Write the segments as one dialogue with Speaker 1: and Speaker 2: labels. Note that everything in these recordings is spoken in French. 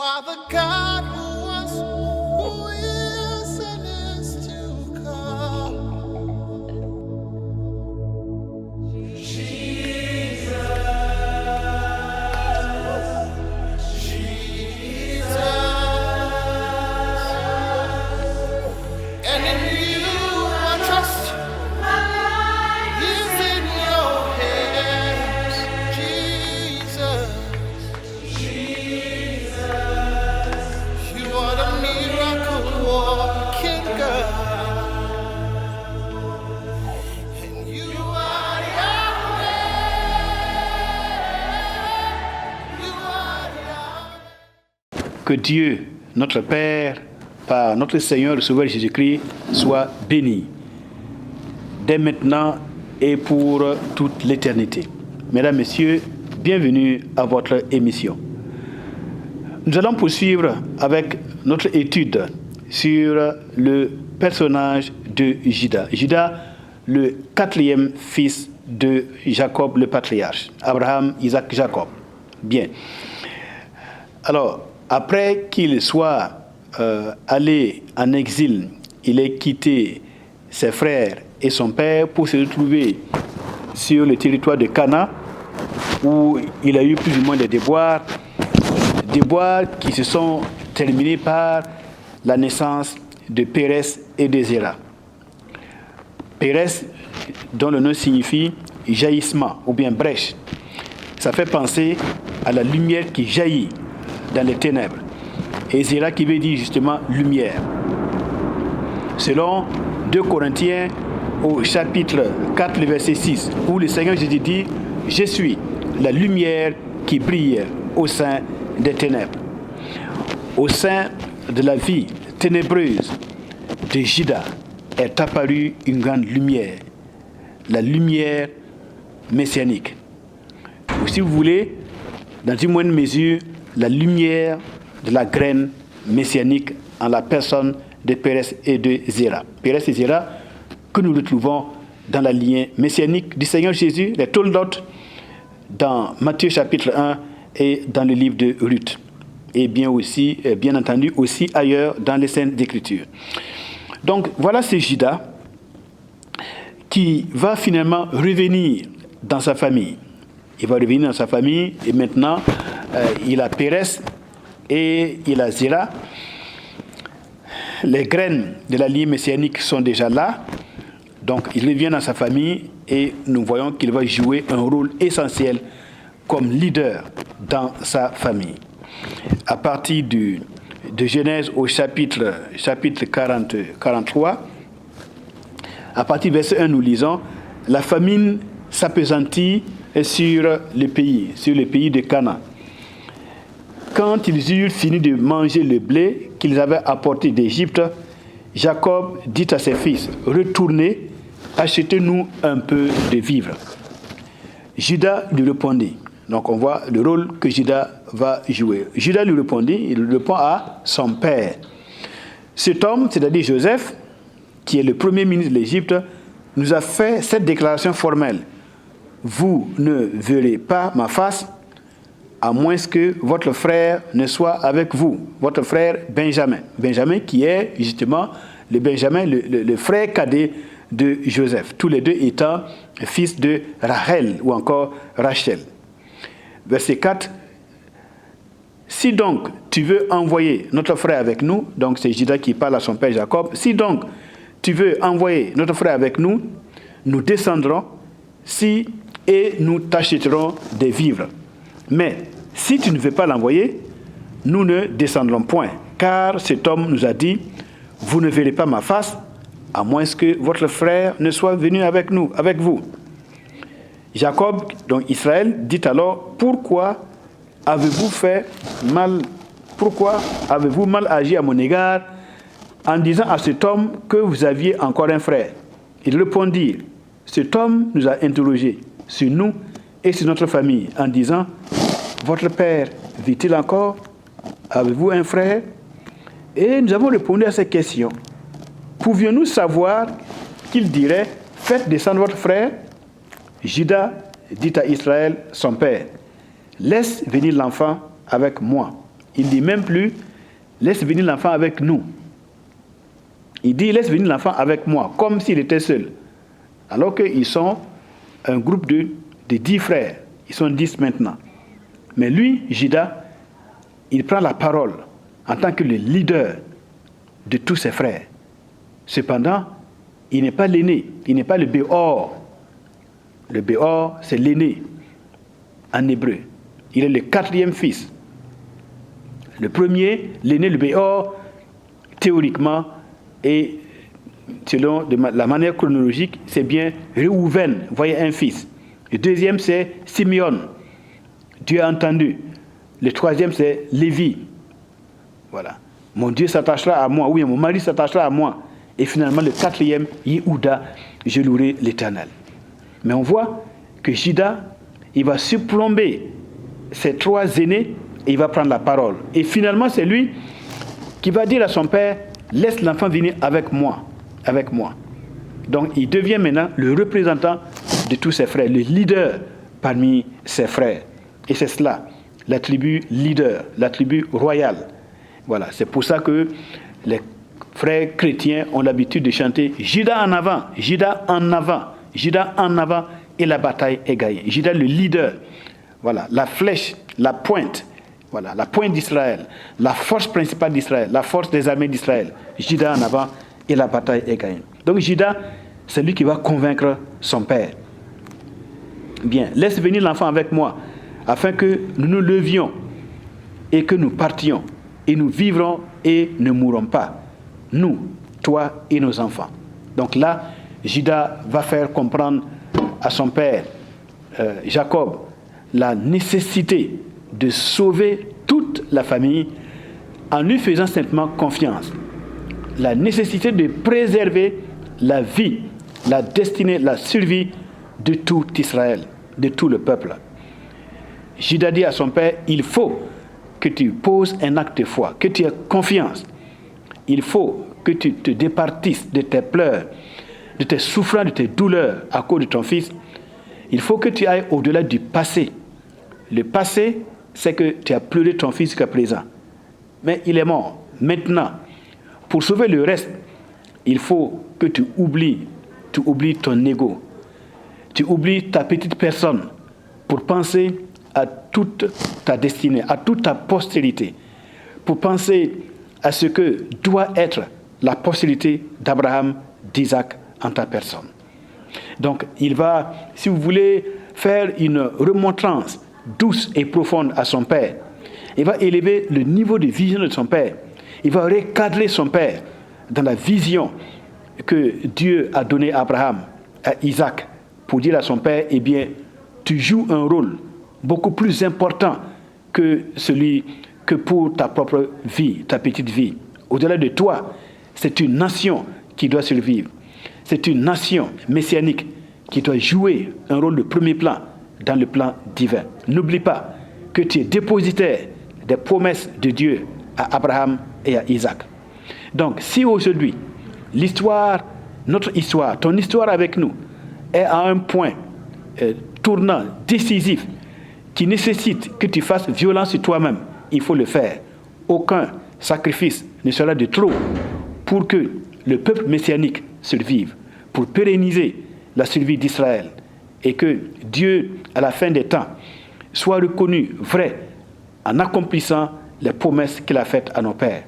Speaker 1: are the God who was, who is, and is to come. And in you I trust. My life is in your hands, Jesus. You are the miracle working God, and you are Yahweh. You are Yahweh.
Speaker 2: Que Dieu, notre Père, par notre Seigneur le Sauveur Jésus-Christ, soit béni, dès maintenant et pour toute l'éternité. Mesdames, Messieurs, bienvenue à votre émission. Nous allons poursuivre avec notre étude sur le personnage de Juda. Juda, le quatrième fils de Jacob, le patriarche. Abraham, Isaac, Jacob. Bien. Alors, après qu'il soit allé en exil, il a quitté ses frères et son père pour se retrouver sur le territoire de Canaan, où il a eu plus ou moins des déboires qui se sont terminés par la naissance de Pérez et de Zéra. Pérez, dont le nom signifie jaillissement ou bien brèche, ça fait penser à la lumière qui jaillit dans les ténèbres. Et Zéra qui veut dire justement lumière. Selon 2 Corinthiens au chapitre 4, le verset 6, où le Seigneur Jésus dit « Je suis la lumière qui brille au sein des ténèbres ». Au sein de la vie ténébreuse de Juda est apparue une grande lumière, la lumière messianique. Ou si vous voulez, dans une moindre mesure, la lumière de la graine messianique en la personne de Pérez et de Zéra. Pérez et Zéra que nous retrouvons dans la lignée messianique du Seigneur Jésus, les Toldotes, dans Matthieu chapitre 1 et dans le livre de Ruth. Et bien entendu aussi ailleurs dans les Saintes Écritures. Donc voilà ce Juda qui va finalement revenir dans sa famille. Il va revenir dans sa famille et maintenant il a Pérez et il a Zéra. Les graines de la lignée messianique sont déjà là. Donc il revient dans sa famille et nous voyons qu'il va jouer un rôle essentiel comme leader dans sa famille. À partir de Genèse au chapitre 43, à partir du verset 1, nous lisons « La famine s'appesantit sur le pays de Canaan. Quand ils eurent fini de manger le blé qu'ils avaient apporté d'Égypte, Jacob dit à ses fils, « Retournez, achetez-nous un peu de vivres. » Juda lui répondit. Donc on voit le rôle que Juda va jouer. Juda lui répondit, il répond à son père. Cet homme, c'est-à-dire Joseph, qui est le premier ministre de l'Égypte, nous a fait cette déclaration formelle. Vous ne verrez pas ma face, à moins que votre frère ne soit avec vous, votre frère Benjamin. Benjamin qui est justement le frère cadet de Joseph, tous les deux étant fils de Rachel ou encore Rachel. Verset 4. Si donc tu veux envoyer notre frère avec nous, donc c'est Juda qui parle à son père Jacob, si donc tu veux envoyer notre frère avec nous, nous descendrons et nous t'achèterons des vivres. Mais si tu ne veux pas l'envoyer, nous ne descendrons point, car cet homme nous a dit, vous ne verrez pas ma face, à moins que votre frère ne soit venu avec vous. Jacob, donc Israël, dit alors, pourquoi avez-vous mal agi à mon égard en disant à cet homme que vous aviez encore un frère? Ils répondirent, cet homme nous a interrogés sur nous et sur notre famille en disant, votre père vit-il encore? Avez-vous un frère? Et nous avons répondu à ces questions. Pouvions-nous savoir qu'il dirait, faites descendre votre frère? Juda dit à Israël, son père, laisse venir l'enfant avec moi. Il ne dit même plus, laisse venir l'enfant avec nous. Il dit, laisse venir l'enfant avec moi, comme s'il était seul. Alors qu'ils sont un groupe de 10 frères. Ils sont 10 maintenant. Mais lui, Judas, il prend la parole en tant que le leader de tous ses frères. Cependant, il n'est pas l'aîné, il n'est pas le Béor. Le Béor, c'est l'aîné en hébreu. Il est le 4e fils. Le premier, l'aîné, le Béor, théoriquement, et selon la manière chronologique, c'est bien Réhouven, voyez un fils. Le deuxième, c'est Simeon. Dieu a entendu. Le troisième, c'est Lévi. Voilà. Mon Dieu s'attachera à moi. Oui, mon mari s'attachera à moi. Et finalement, le 4e, Yehuda, je louerai l'Éternel. Mais on voit que Judas, il va surplomber ses 3 aînés et il va prendre la parole. Et finalement, c'est lui qui va dire à son père, laisse l'enfant venir avec moi. Avec moi. Donc, il devient maintenant le représentant de tous ses frères, le leader parmi ses frères. Et c'est cela, la tribu leader, la tribu royale. Voilà, c'est pour ça que les frères chrétiens ont l'habitude de chanter Judas en avant, Judas en avant, Judas en avant, et la bataille est gagnée. Judas le leader, voilà, la flèche, la pointe, voilà, la pointe d'Israël, la force principale d'Israël, la force des armées d'Israël. Judas en avant et la bataille est gagnée. Donc Judas, c'est lui qui va convaincre son père. Bien, laisse venir l'enfant avec moi, afin que nous nous levions et que nous partions, et nous vivrons et ne mourrons pas. Nous, toi et nos enfants. Donc là, Judas va faire comprendre à son père, Jacob, la nécessité de sauver toute la famille en lui faisant simplement confiance. La nécessité de préserver la vie, la destinée, la survie de tout Israël, de tout le peuple. Judas dit à son père, il faut que tu poses un acte de foi, que tu aies confiance. Il faut que tu te départisses de tes pleurs, de tes souffrances, de tes douleurs à cause de ton fils. Il faut que tu ailles au-delà du passé. Le passé, c'est que tu as pleuré ton fils jusqu'à présent. Mais il est mort. Maintenant, pour sauver le reste, il faut que tu oublies ton ego. Tu oublies ta petite personne pour penser à toute ta destinée, à toute ta postérité, pour penser à ce que doit être la postérité d'Abraham, d'Isaac en ta personne. Donc, il va, si vous voulez, faire une remontrance douce et profonde à son père. Il va élever le niveau de vision de son père. Il va recadrer son père dans la vision que Dieu a donnée à Abraham, à Isaac, pour dire à son père, eh bien, tu joues un rôle beaucoup plus important que celui que pour ta propre vie, ta petite vie. Au-delà de toi, c'est une nation qui doit survivre. C'est une nation messianique qui doit jouer un rôle de premier plan dans le plan divin. N'oublie pas que tu es dépositaire des promesses de Dieu à Abraham et à Isaac. Donc, si aujourd'hui, notre histoire, ton histoire avec nous, est à un point tournant, décisif, qui nécessite que tu fasses violence sur toi-même, il faut le faire. Aucun sacrifice ne sera de trop pour que le peuple messianique survive, pour pérenniser la survie d'Israël, et que Dieu, à la fin des temps, soit reconnu vrai en accomplissant les promesses qu'il a faites à nos pères.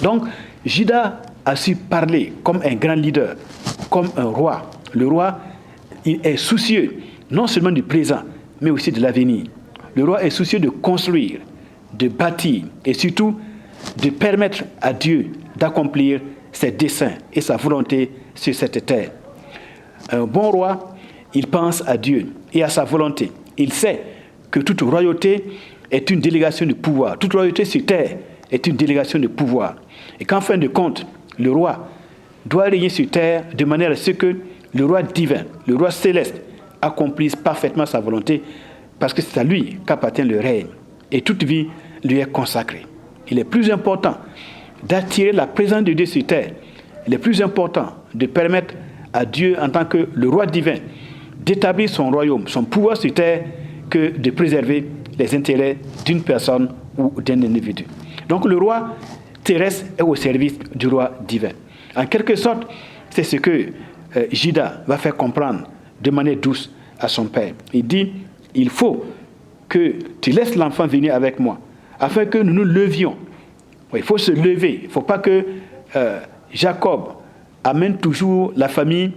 Speaker 2: Donc, Judas a su parler comme un grand leader, comme un roi. Le roi, il est soucieux non seulement du présent, mais aussi de l'avenir. Le roi est soucieux de construire, de bâtir et surtout de permettre à Dieu d'accomplir ses desseins et sa volonté sur cette terre. Un bon roi, il pense à Dieu et à sa volonté. Il sait que toute royauté est une délégation de pouvoir. Toute royauté sur terre est une délégation de pouvoir. Et qu'en fin de compte, le roi doit régner sur terre de manière à ce que le roi divin, le roi céleste, accomplisse parfaitement sa volonté, parce que c'est à lui qu'appartient le règne. Et toute vie lui est consacrée. Il est plus important d'attirer la présence de Dieu sur terre. Il est plus important de permettre à Dieu, en tant que le roi divin, d'établir son royaume, son pouvoir sur terre, que de préserver les intérêts d'une personne ou d'un individu. Donc le roi terrestre est au service du roi divin. En quelque sorte, c'est ce que Judas va faire comprendre de manière douce à son père. Il dit, il faut que tu laisses l'enfant venir avec moi, afin que nous nous levions. Il faut se lever. Il ne faut pas que Jacob amène toujours la famille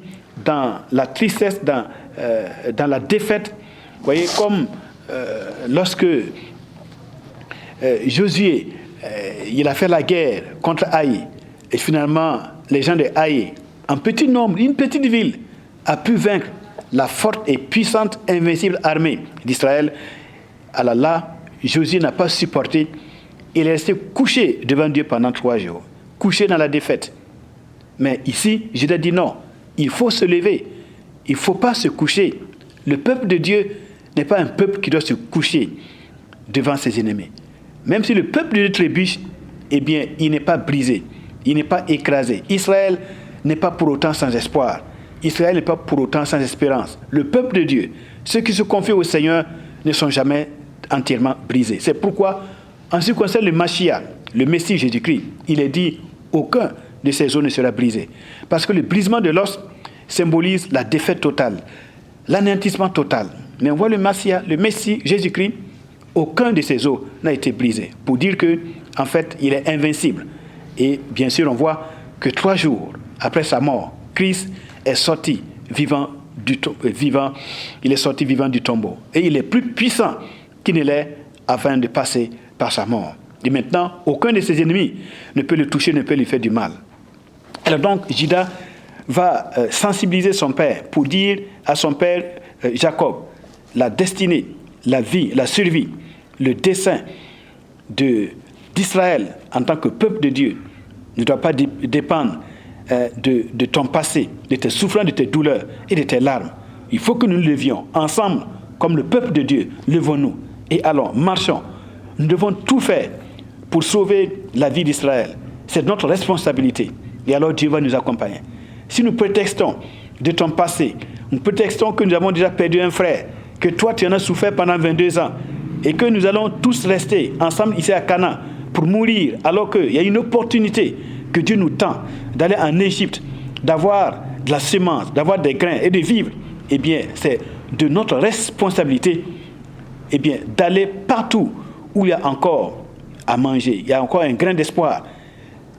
Speaker 2: dans la tristesse, dans la défaite. Vous voyez, comme lorsque Josué, il a fait la guerre contre Haï, et finalement, les gens de Haï, en petit nombre, une petite ville, a pu vaincre la forte et puissante, invincible armée d'Israël. Alors là, Josué n'a pas supporté. Il est resté couché devant Dieu pendant 3 jours, couché dans la défaite. Mais ici, Judas dit non, il faut se lever, il ne faut pas se coucher. Le peuple de Dieu n'est pas un peuple qui doit se coucher devant ses ennemis. Même si le peuple de Dieu trébuche, eh bien, il n'est pas brisé, il n'est pas écrasé. Israël n'est pas pour autant sans espoir. Israël n'est pas pour autant sans espérance. Le peuple de Dieu, ceux qui se confient au Seigneur, ne sont jamais entièrement brisés. C'est pourquoi, en ce qui concerne le Mashiach, le Messie Jésus-Christ, il est dit, aucun de ces os ne sera brisé. Parce que le brisement de l'os symbolise la défaite totale, l'anéantissement total. Mais on voit le Messie Jésus-Christ, aucun de ces os n'a été brisé. Pour dire que, en fait, il est invincible. Et bien sûr, on voit que 3 jours après sa mort, Christ est sorti vivant il est sorti vivant du tombeau. Et il est plus puissant qu'il ne l'est afin de passer par sa mort. Et maintenant, aucun de ses ennemis ne peut le toucher, ne peut lui faire du mal. Alors donc, Judas va sensibiliser son père pour dire à son père Jacob, la destinée, la vie, la survie, le dessein d'Israël en tant que peuple de Dieu ne doit pas dépendre de ton passé, de tes souffrances, de tes douleurs et de tes larmes. Il faut que nous nous levions ensemble, comme le peuple de Dieu, levons-nous et allons, marchons. Nous devons tout faire pour sauver la vie d'Israël. C'est notre responsabilité. Et alors Dieu va nous accompagner. Si nous prétextons de ton passé, nous prétextons que nous avons déjà perdu un frère, que toi tu en as souffert pendant 22 ans, et que nous allons tous rester ensemble ici à Canaan pour mourir, alors qu'il y a une opportunité que Dieu nous tend d'aller en Égypte, d'avoir de la semence, d'avoir des grains et de vivre, eh bien, c'est de notre responsabilité, eh bien, d'aller partout où il y a encore à manger, il y a encore un grain d'espoir.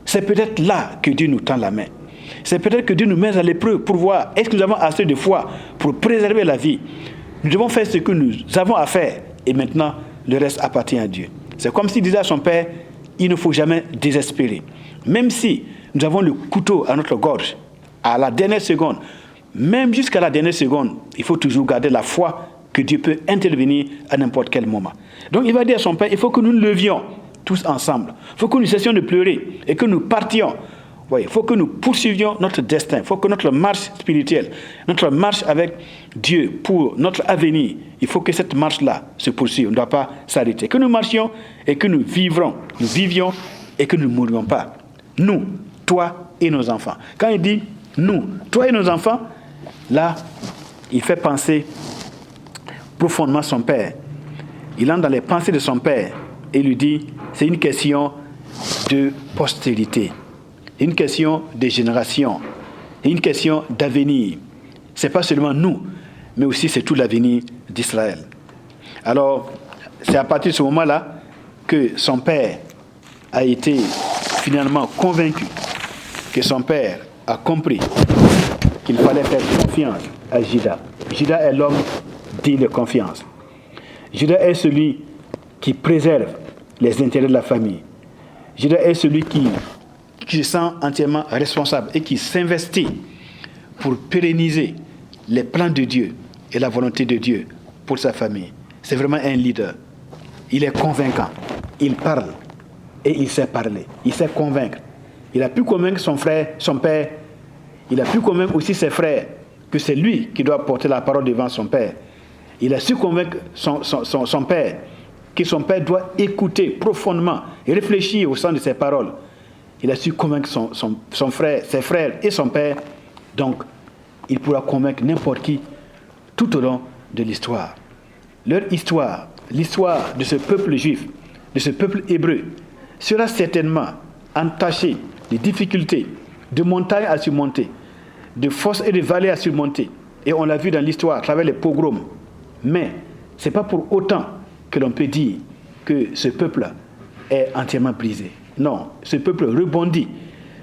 Speaker 2: C'est peut-être là que Dieu nous tend la main. C'est peut-être que Dieu nous met à l'épreuve pour voir est-ce que nous avons assez de foi pour préserver la vie. Nous devons faire ce que nous avons à faire et maintenant le reste appartient à Dieu. C'est comme s'il disait à son père, il ne faut jamais désespérer. Même si nous avons le couteau à notre gorge, à la dernière seconde, même jusqu'à la dernière seconde, il faut toujours garder la foi que Dieu peut intervenir à n'importe quel moment. Donc il va dire à son père, il faut que nous nous levions tous ensemble. Il faut que nous cessions de pleurer et que nous partions. Oui, il faut que nous poursuivions notre destin. Il faut que notre marche spirituelle, notre marche avec Dieu pour notre avenir, il faut que cette marche-là se poursuive. On ne doit pas s'arrêter. Que nous marchions et que nous vivions et que nous ne mourions pas. Nous, toi et nos enfants. Quand il dit nous, toi et nos enfants, là, il fait penser profondément son père. Il entre dans les pensées de son père et lui dit, c'est une question de postérité, une question de génération, une question d'avenir. Ce n'est pas seulement nous, mais aussi c'est tout l'avenir d'Israël. Alors, c'est à partir de ce moment-là que son père a été finalement convaincu, que son père a compris qu'il fallait faire confiance à Judas. Judas est l'homme digne de confiance. Judas est celui qui préserve les intérêts de la famille. Judas est celui qui se sent entièrement responsable et qui s'investit pour pérenniser les plans de Dieu et la volonté de Dieu pour sa famille. C'est vraiment un leader. Il est convaincant. Il parle et il sait parler. Il sait convaincre. Il a pu convaincre son frère, son père. Il a pu convaincre aussi ses frères que c'est lui qui doit porter la parole devant son père. Il a su convaincre son père que son père doit écouter profondément et réfléchir au sens de ses paroles. Il a su convaincre son frère, ses frères et son père. Donc, il pourra convaincre n'importe qui tout au long de l'histoire. Leur histoire, l'histoire de ce peuple juif, de ce peuple hébreu sera certainement entaché de difficultés, de montagnes à surmonter, de fosses et de vallées à surmonter. Et on l'a vu dans l'histoire à travers les pogroms. Mais ce n'est pas pour autant que l'on peut dire que ce peuple est entièrement brisé. Non, ce peuple rebondit.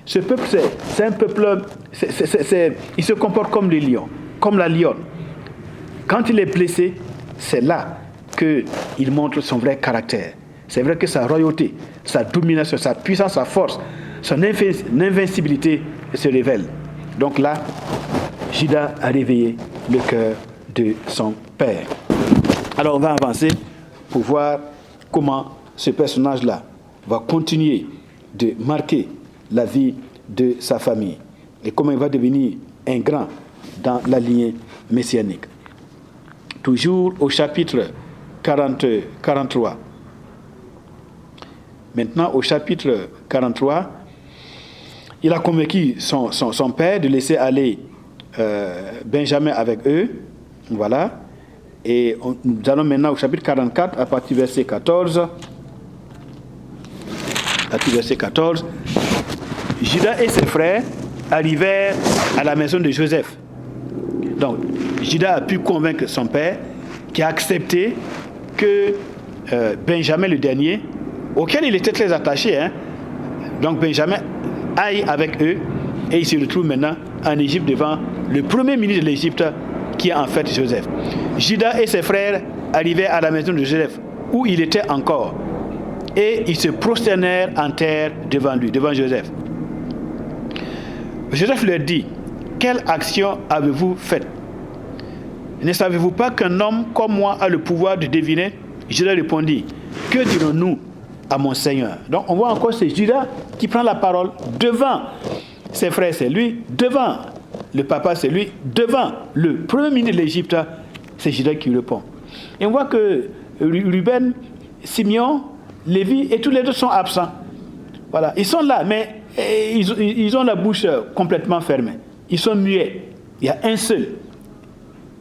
Speaker 2: Ce peuple, c'est un peuple, il se comporte comme le lion, comme la lionne. Quand il est blessé, c'est là qu'il montre son vrai caractère. C'est vrai que sa royauté, sa domination, sa puissance, sa force, son invincibilité se révèle. Donc là, Juda a réveillé le cœur de son père. Alors on va avancer pour voir comment ce personnage-là va continuer de marquer la vie de sa famille et comment il va devenir un grand dans la lignée messianique. Toujours au chapitre 43. Maintenant, au chapitre 43, il a convaincu son père de laisser aller Benjamin avec eux. Voilà. Et nous allons maintenant au chapitre 44, à partir du verset 14. À partir du verset 14. Juda et ses frères arrivèrent à la maison de Joseph. Donc, Juda a pu convaincre son père, qui a accepté que Benjamin, le dernier, auquel il était très attaché, donc Benjamin aille avec eux, et il se retrouve maintenant en Égypte devant le premier ministre de l'Égypte, qui est en fait Joseph. Juda et ses frères arrivèrent à la maison de Joseph, où il était encore, et ils se prosternèrent en terre devant lui, devant Joseph. Joseph leur dit: quelle action avez-vous faite? Ne savez-vous pas qu'un homme comme moi a le pouvoir de deviner? Juda répondit: que dirons-nous à mon Seigneur? Donc on voit encore, c'est Juda qui prend la parole devant ses frères, c'est lui, devant le papa, c'est lui, devant le premier ministre de l'Égypte, c'est Juda qui répond. Et on voit que Ruben, Simeon, Lévi et tous les autres sont absents. Voilà, ils sont là, mais ils ont la bouche complètement fermée. Ils sont muets. Il y a un seul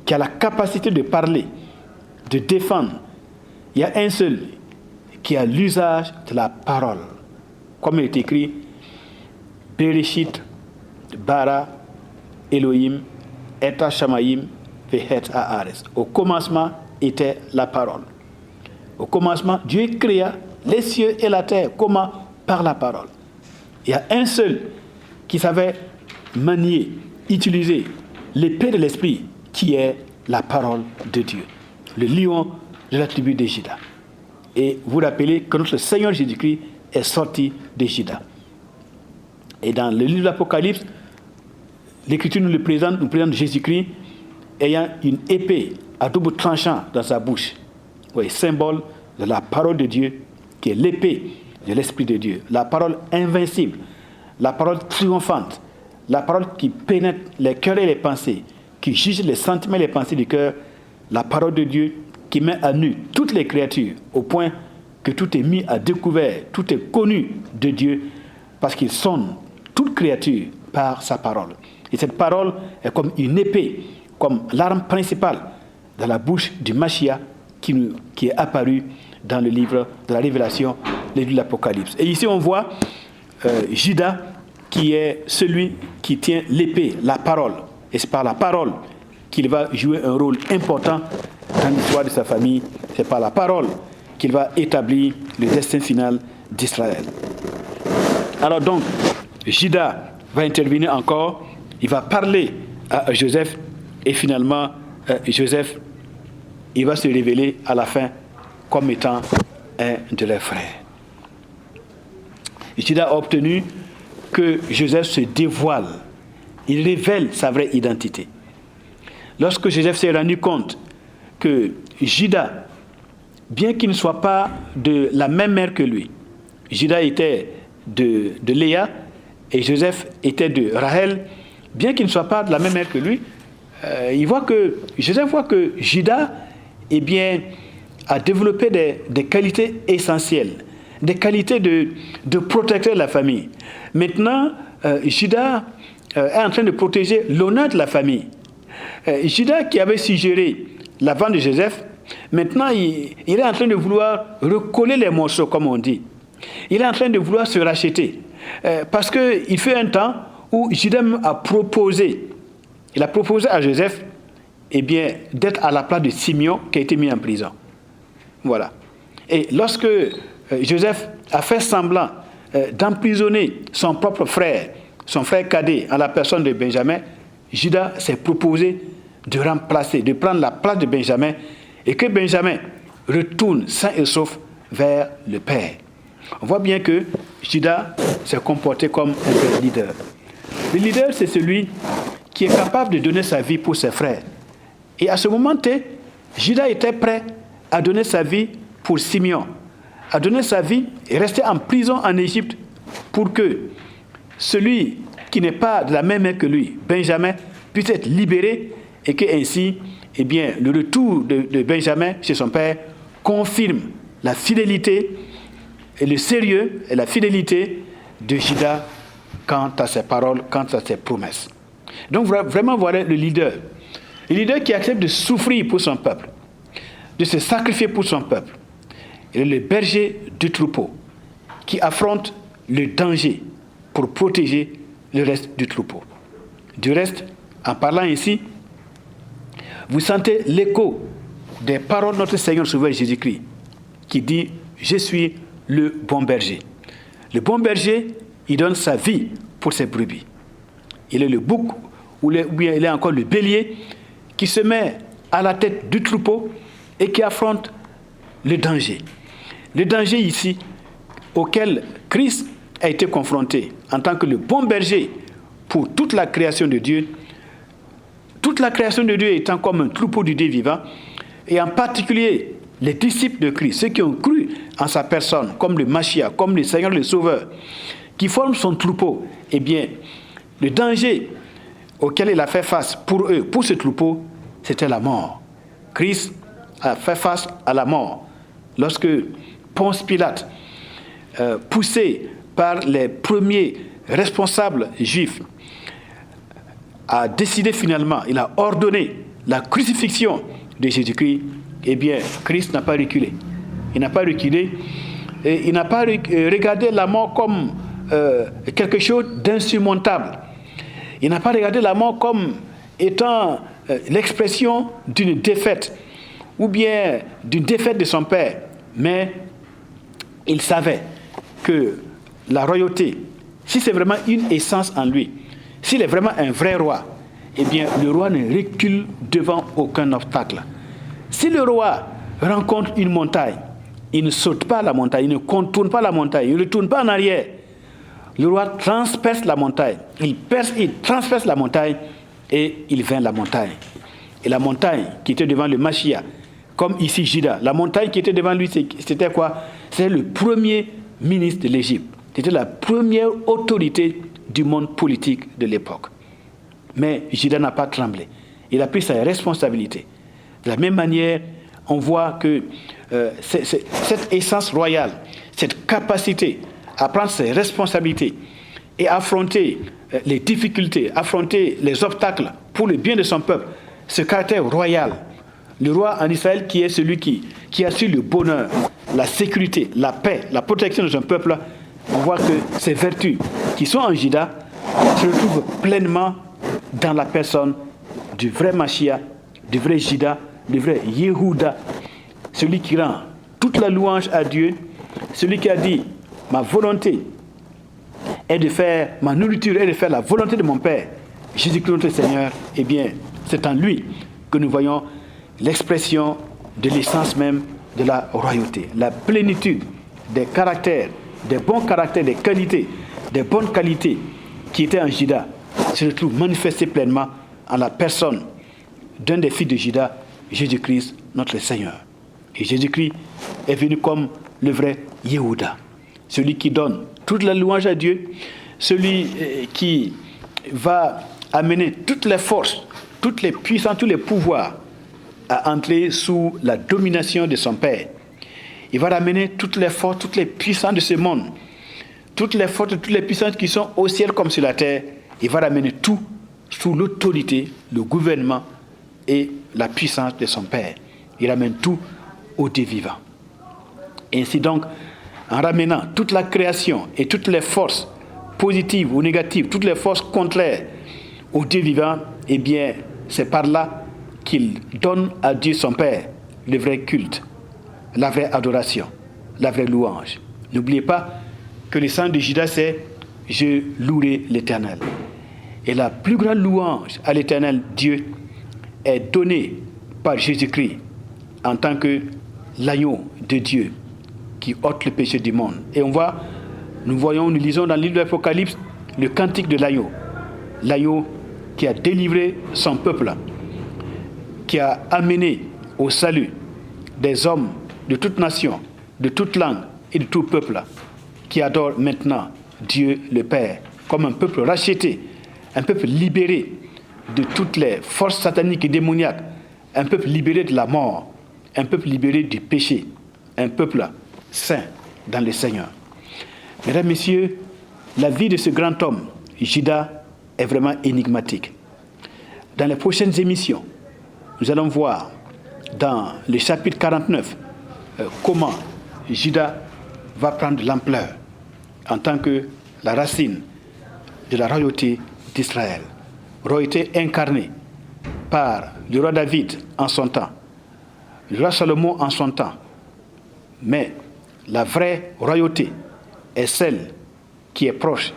Speaker 2: qui a la capacité de parler, de défendre. Il y a un seul qui a l'usage de la parole. Comme il est écrit, Bereshit, Bara, Elohim, Eta Shamayim, Vehet Haaretz. Au commencement était la parole. Au commencement, Dieu créa les cieux et la terre. Comment? Par la parole. Il y a un seul qui savait manier, utiliser l'épée de l'esprit, qui est la parole de Dieu. Le lion de la tribu de Juda. Et vous rappelez que notre Seigneur Jésus-Christ est sorti de Juda. Et dans le livre de l'Apocalypse, l'Écriture nous présente Jésus-Christ ayant une épée à double tranchant dans sa bouche. Oui, symbole de la parole de Dieu, qui est l'épée de l'Esprit de Dieu. La parole invincible, la parole triomphante, la parole qui pénètre les cœurs et les pensées, qui juge les sentiments et les pensées du cœur, la parole de Dieu qui met à nu toutes les créatures, au point que tout est mis à découvert, tout est connu de Dieu, parce qu'il sonne toute créature par sa parole. Et cette parole est comme une épée, comme l'arme principale dans la bouche du Mashiach qui est apparu dans le livre de la Révélation, le livre de l'Apocalypse. Et ici on voit Juda qui est celui qui tient l'épée, la parole. Et c'est par la parole qu'il va jouer un rôle important dans l'histoire de sa famille. C'est par la parole qu'il va établir le destin final d'Israël. Alors donc, Juda va intervenir encore, il va parler à Joseph, et finalement, Joseph, il va se révéler à la fin comme étant un de leurs frères. Juda a obtenu que Joseph se dévoile, il révèle sa vraie identité. Lorsque Joseph s'est rendu compte que Juda, bien qu'il ne soit pas de la même mère que lui, Juda était de Léa et Joseph était de Rachel, bien qu'il ne soit pas de la même mère que lui, Joseph voit que Juda a développé des qualités essentielles, des qualités de protecteur de la famille. Maintenant, Juda est en train de protéger l'honneur de la famille. Juda, qui avait suggéré la vente de Joseph, Maintenant, il est en train de vouloir recoller les morceaux, comme on dit. Il est en train de vouloir se racheter. Parce qu'il fait un temps où Judas a proposé, il a proposé à Joseph, eh bien, d'être à la place de Simeon qui a été mis en prison. Voilà. Et lorsque Joseph a fait semblant d'emprisonner son propre frère, son frère cadet, en la personne de Benjamin, Judas s'est proposé de remplacer, de prendre la place de Benjamin, et que Benjamin retourne sain et sauf vers le Père. On voit bien que Judas s'est comporté comme un vrai leader. Le leader, c'est celui qui est capable de donner sa vie pour ses frères. Et à ce moment T, Judas était prêt à donner sa vie pour Simeon, à donner sa vie et rester en prison en Égypte pour que celui qui n'est pas de la même main que lui, Benjamin, puisse être libéré et que ainsi, eh bien, le retour de Benjamin chez son père confirme la fidélité et le sérieux et la fidélité de Judas quant à ses paroles, quant à ses promesses. Donc vraiment, voilà le leader. Le leader qui accepte de souffrir pour son peuple, de se sacrifier pour son peuple. Il est le berger du troupeau qui affronte le danger pour protéger le reste du troupeau. Du reste, en parlant ici, vous sentez l'écho des paroles de notre Seigneur Sauveur Jésus-Christ qui dit « Je suis le bon berger ». Le bon berger, il donne sa vie pour ses brebis. Il est le bouc ou bien il est encore le bélier qui se met à la tête du troupeau et qui affronte le danger. Le danger ici auquel Christ a été confronté en tant que le bon berger pour toute la création de Dieu, toute la création de Dieu étant comme un troupeau du Dieu vivant, et en particulier les disciples de Christ, ceux qui ont cru en sa personne, comme le Mashiach, comme le Seigneur le Sauveur, qui forment son troupeau, eh bien, le danger auquel il a fait face pour eux, pour ce troupeau, c'était la mort. Christ a fait face à la mort lorsque Ponce Pilate, poussé par les premiers responsables juifs, a décidé finalement, il a ordonné la crucifixion de Jésus-Christ, eh bien, Christ n'a pas reculé. Il n'a pas reculé et il n'a pas regardé la mort comme quelque chose d'insurmontable. Il n'a pas regardé la mort comme étant l'expression d'une défaite ou bien d'une défaite de son père. Mais il savait que la royauté, si c'est vraiment une essence en lui, s'il est vraiment un vrai roi, eh bien, le roi ne recule devant aucun obstacle. Si le roi rencontre une montagne, il ne saute pas la montagne, il ne contourne pas la montagne, il ne tourne pas en arrière. Le roi transperce la montagne, il transperce la montagne et il vainc la montagne. Et la montagne qui était devant le Mashiach, comme ici Judas, la montagne qui était devant lui, c'était quoi? C'était le premier ministre de l'Égypte. C'était la première autorité du monde politique de l'époque. Mais Judas n'a pas tremblé. Il a pris sa responsabilité. De la même manière, on voit que cette essence royale, cette capacité à prendre ses responsabilités et affronter les difficultés, affronter les obstacles pour le bien de son peuple, ce caractère royal, le roi en Israël qui est celui qui assure le bonheur, la sécurité, la paix, la protection de son peuple, on voit que ces vertus qui sont en Judas se retrouvent pleinement dans la personne du vrai Mashiach, du vrai Judas, du vrai Yehuda, celui qui rend toute la louange à Dieu, celui qui a dit « Ma volonté est de faire, ma nourriture est de faire la volonté de mon Père, Jésus-Christ notre Seigneur », eh bien, c'est en lui que nous voyons l'expression de l'essence même de la royauté, la plénitude des caractères, des bons caractères, des qualités, des bonnes qualités qui étaient en Judas se retrouvent manifestées pleinement en la personne d'un des fils de Judas, Jésus-Christ, notre Seigneur. Et Jésus-Christ est venu comme le vrai Yehuda, celui qui donne toute la louange à Dieu, celui qui va amener toutes les forces, toutes les puissances, tous les pouvoirs à entrer sous la domination de son Père. Il va ramener toutes les forces, toutes les puissances de ce monde, toutes les forces, toutes les puissances qui sont au ciel comme sur la terre. Il va ramener tout sous l'autorité, le gouvernement et la puissance de son Père. il ramène tout au Dieu vivant. Et ainsi donc, en ramenant toute la création et toutes les forces positives ou négatives, toutes les forces contraires au Dieu vivant, eh bien, c'est par là qu'il donne à Dieu son Père le vrai culte, la vraie adoration, la vraie louange. N'oubliez pas que le sang de Judas, c'est « Je louerai l'Éternel ». Et la plus grande louange à l'Éternel Dieu est donnée par Jésus-Christ en tant que l'agneau de Dieu qui ôte le péché du monde. Et nous lisons dans le livre de l'Apocalypse le cantique de l'agneau qui a délivré son peuple, qui a amené au salut des hommes de toute nation, de toute langue et de tout peuple, qui adorent maintenant Dieu le Père comme un peuple racheté, un peuple libéré de toutes les forces sataniques et démoniaques, un peuple libéré de la mort, un peuple libéré du péché, un peuple saint dans le Seigneur. Mesdames, Messieurs, la vie de ce grand homme, Judas, est vraiment énigmatique. Dans les prochaines émissions, nous allons voir dans le chapitre 49 comment Judas va prendre de l'ampleur en tant que la racine de la royauté d'Israël. Royauté incarnée par le roi David en son temps, le roi Salomon en son temps. Mais la vraie royauté est celle qui est proche,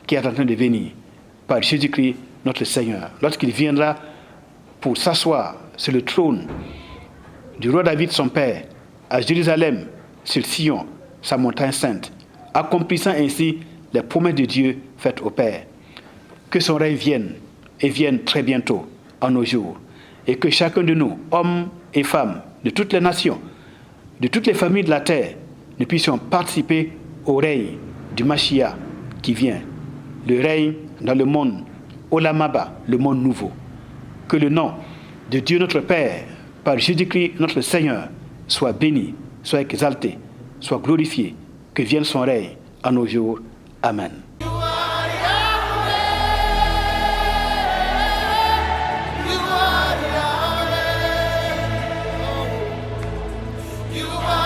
Speaker 2: qui est en train de venir par Jésus-Christ notre Seigneur. Lorsqu'il viendra pour s'asseoir sur le trône du roi David son père à Jérusalem, sur Sion, sa montagne sainte, accomplissant ainsi les promesses de Dieu faites au Père. Que son règne vienne, et vienne très bientôt en nos jours, et que chacun de nous, hommes et femmes, de toutes les nations, de toutes les familles de la terre, nous puissions participer au règne du Mashiach qui vient, le règne dans le monde Olam Haba, le monde nouveau. Que le nom de Dieu notre Père, par Jésus-Christ notre Seigneur, soit béni, soit exalté, soit glorifié, que vienne son règne à nos jours. Amen.
Speaker 1: You are